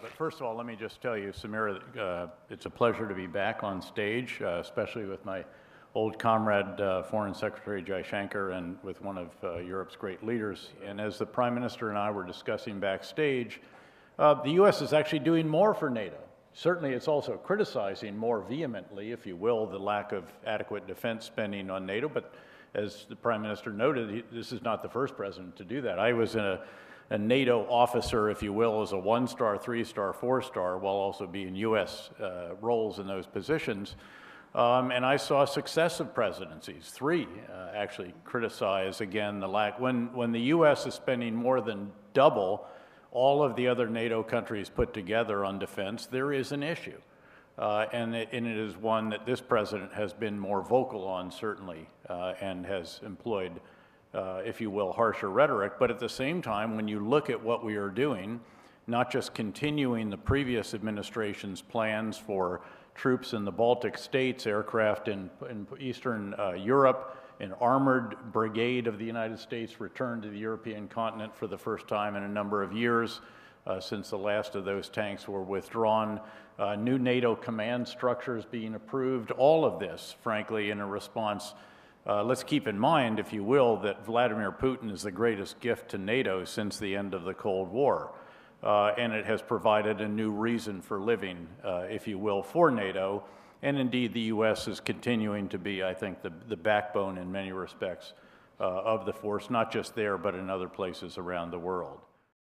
But first of all, let me just tell you, Samira, it's a pleasure to be back on stage, especially with my old comrade, Foreign Secretary Jaishankar, and with one of Europe's great leaders. And as the Prime Minister and I were discussing backstage, the U.S. is actually doing more for NATO. Certainly, it's also criticizing more vehemently, if you will, the lack of adequate defense spending on NATO. But as the Prime Minister noted, this is not the first president to do that. I was a NATO officer, if you will, as a 1-star, 3-star, 4-star, while also being U.S. roles in those positions. And I saw successive presidencies, 3 actually, criticize, again, the lack. When the U.S. is spending more than double all of the other NATO countries put together on defense, there is an issue. And it is one that this president has been more vocal on, certainly, and has employed, if you will, harsher rhetoric. But at the same time, when you look at what we are doing, not just continuing the previous administration's plans for troops in the Baltic states, aircraft in Eastern Europe, an armored brigade of the United States returned to the European continent for the first time in a number of years since the last of those tanks were withdrawn, new NATO command structures being approved, all of this, frankly, in a response. Let's keep in mind, if you will, that Vladimir Putin is the greatest gift to NATO since the end of the Cold War. And it has provided a new reason for living, if you will, for NATO. And indeed, the U.S. is continuing to be, I think, the backbone in many respects of the force, not just there, but in other places around the world.